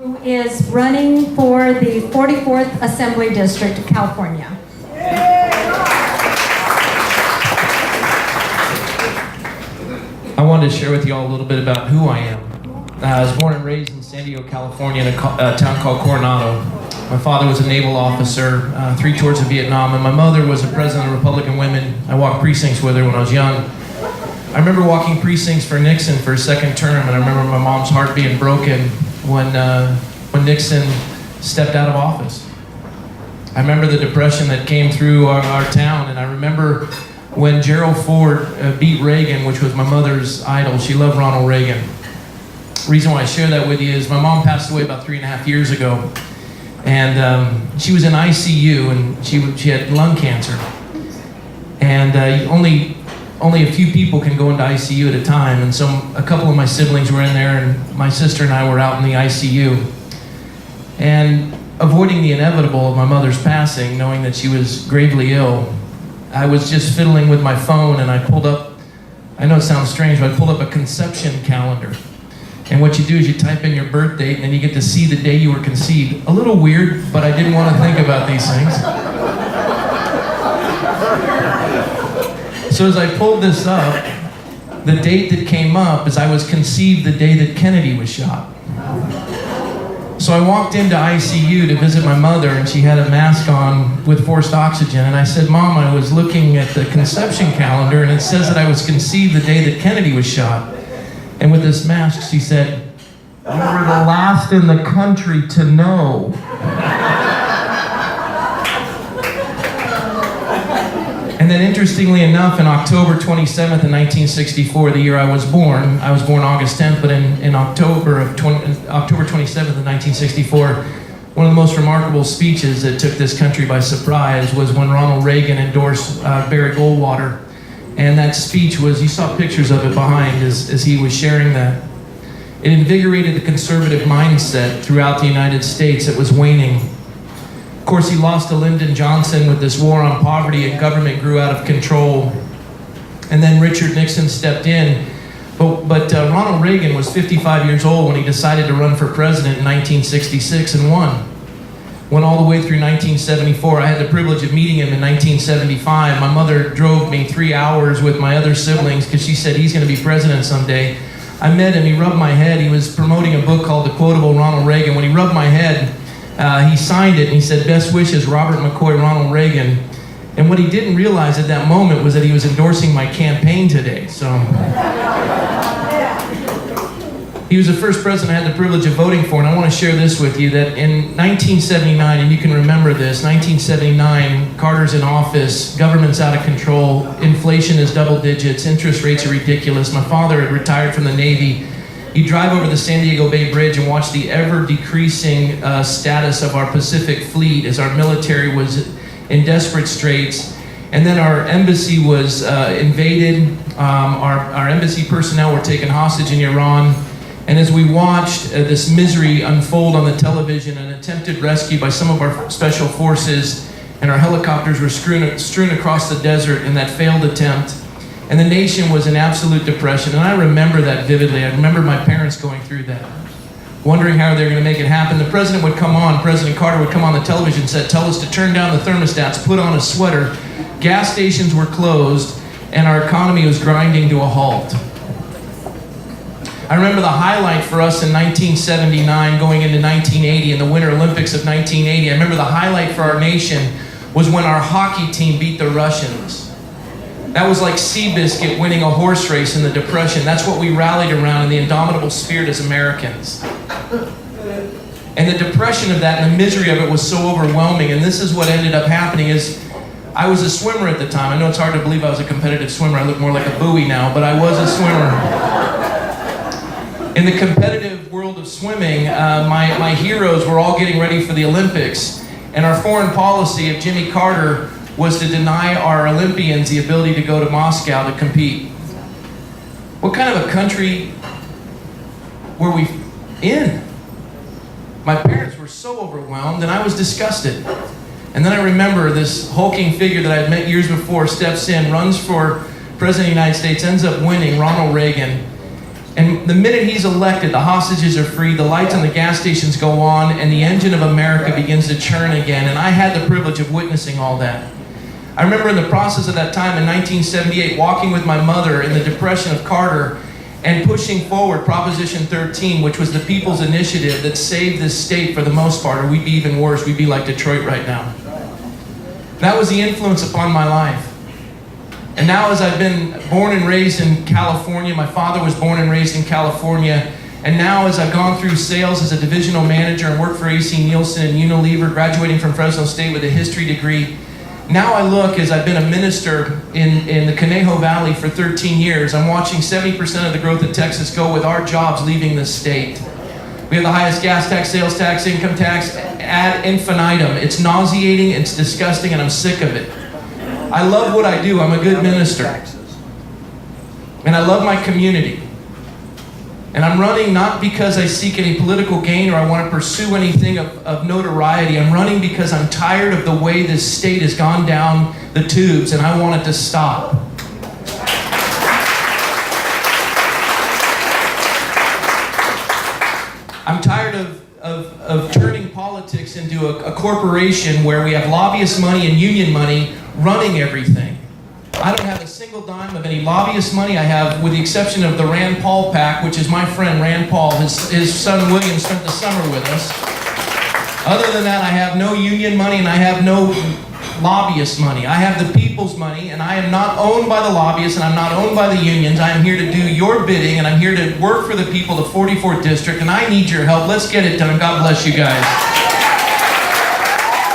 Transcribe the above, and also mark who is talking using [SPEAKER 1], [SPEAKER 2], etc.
[SPEAKER 1] Who is running for the 44th Assembly District of California.
[SPEAKER 2] I wanted to share with you all a little bit about who I am. I was born and raised in San Diego, California, in a town called Coronado. My father was a naval officer, 3 tours of Vietnam, and my mother was the president of Republican Women. I walked precincts with her when I was young. I remember walking precincts for Nixon for his second term, and I remember my mom's heart being broken when Nixon stepped out of office. I remember the depression that came through our town, and I remember when Gerald Ford beat Reagan, which was my mother's idol. She loved Ronald Reagan. The reason why I share that with you is my mom passed away about 3.5 years ago, and she was in ICU, and she had lung cancer. And only a few people can go into ICU at a time, and so a couple of my siblings were in there, and my sister and I were out in the ICU. And avoiding the inevitable of my mother's passing, knowing that she was gravely ill, I was just fiddling with my phone, and I pulled up, I know it sounds strange, but I pulled up a conception calendar. And what you do is you type in your birth date, and then you get to see the day you were conceived. A little weird, but I didn't want to think about these things. So as I pulled this up, the date that came up is I was conceived the day that Kennedy was shot. So I walked into ICU to visit my mother, and she had a mask on with forced oxygen. And I said, "Mom, I was looking at the conception calendar, and it says that I was conceived the day that Kennedy was shot." And with this mask, she said, "You were the last in the country to know." And then interestingly enough, in October 27th of 1964, the year I was born August 10th, but in October 27th of 1964, one of the most remarkable speeches that took this country by surprise was when Ronald Reagan endorsed Barry Goldwater. And that speech was, you saw pictures of it behind as he was sharing that. It invigorated the conservative mindset throughout the United States that was waning. Of course, he lost to Lyndon Johnson with this war on poverty, and government grew out of control. And then Richard Nixon stepped in. But Ronald Reagan was 55 years old when he decided to run for president in 1966 and won. Went all the way through 1974. I had the privilege of meeting him in 1975. My mother drove me 3 hours with my other siblings because she said he's going to be president someday. I met him, he rubbed my head. He was promoting a book called The Quotable Ronald Reagan. When he rubbed my head, he signed it and he said, "Best wishes, Robert McCoy, Ronald Reagan." And what he didn't realize at that moment was that he was endorsing my campaign today. So he was the first president I had the privilege of voting for, and I want to share this with you, that in 1979, and you can remember this, 1979, Carter's in office, government's out of control, inflation is double digits, interest rates are ridiculous. My father had retired from the Navy. He'd drive over the San Diego Bay Bridge and watch the ever-decreasing status of our Pacific fleet as our military was in desperate straits. And then our embassy was invaded. Our embassy personnel were taken hostage in Iran. And as we watched this misery unfold on the television, an attempted rescue by some of our special forces, and our helicopters were strewn across the desert in that failed attempt. And the nation was in absolute depression. And I remember that vividly. I remember my parents going through that, wondering how they were going to make it happen. The president would come on, President Carter would come on the television set, tell us to turn down the thermostats, put on a sweater. Gas stations were closed, and our economy was grinding to a halt. I remember the highlight for us in 1979 going into 1980 in the Winter Olympics of 1980. I remember the highlight for our nation was when our hockey team beat the Russians. That was like Seabiscuit winning a horse race in the Depression. That's what we rallied around in the indomitable spirit as Americans. And the depression of that and the misery of it was so overwhelming. And this is what ended up happening is, I was a swimmer at the time. I know it's hard to believe I was a competitive swimmer. I look more like a buoy now, but I was a swimmer. In the competitive world of swimming, my heroes were all getting ready for the Olympics. And our foreign policy of Jimmy Carter was to deny our Olympians the ability to go to Moscow to compete. What kind of a country were we in? My parents were so overwhelmed, and I was disgusted. And then I remember this hulking figure that I had met years before steps in, runs for President of the United States, ends up winning, Ronald Reagan. And the minute he's elected, the hostages are free, the lights on the gas stations go on, and the engine of America begins to churn again. And I had the privilege of witnessing all that. I remember in the process of that time in 1978, walking with my mother in the depression of Carter and pushing forward Proposition 13, which was the people's initiative that saved this state for the most part, or we'd be even worse, we'd be like Detroit right now. That was the influence upon my life. And now, as I've been born and raised in California, my father was born and raised in California, and now as I've gone through sales as a divisional manager and worked for AC Nielsen and Unilever, graduating from Fresno State with a history degree, now I look, as I've been a minister in the Conejo Valley for 13 years, I'm watching 70% of the growth of Texas go with our jobs leaving this state. We have the highest gas tax, sales tax, income tax, ad infinitum. It's nauseating, it's disgusting, and I'm sick of it. I love what I do. I'm a good minister. And I love my community. And I'm running not because I seek any political gain or I want to pursue anything of notoriety. I'm running because I'm tired of the way this state has gone down the tubes, and I want it to stop. I'm tired of turning politics into a corporation where we have lobbyist money and union money running everything. I don't have a single dime of any lobbyist money. I have, with the exception of the Rand Paul PAC, which is my friend Rand Paul. His son William spent the summer with us. Other than that, I have no union money and I have no lobbyist money. I have the people's money, and I am not owned by the lobbyists and I'm not owned by the unions. I am here to do your bidding, and I'm here to work for the people of the 44th District, and I need your help. Let's get it done. God bless you guys.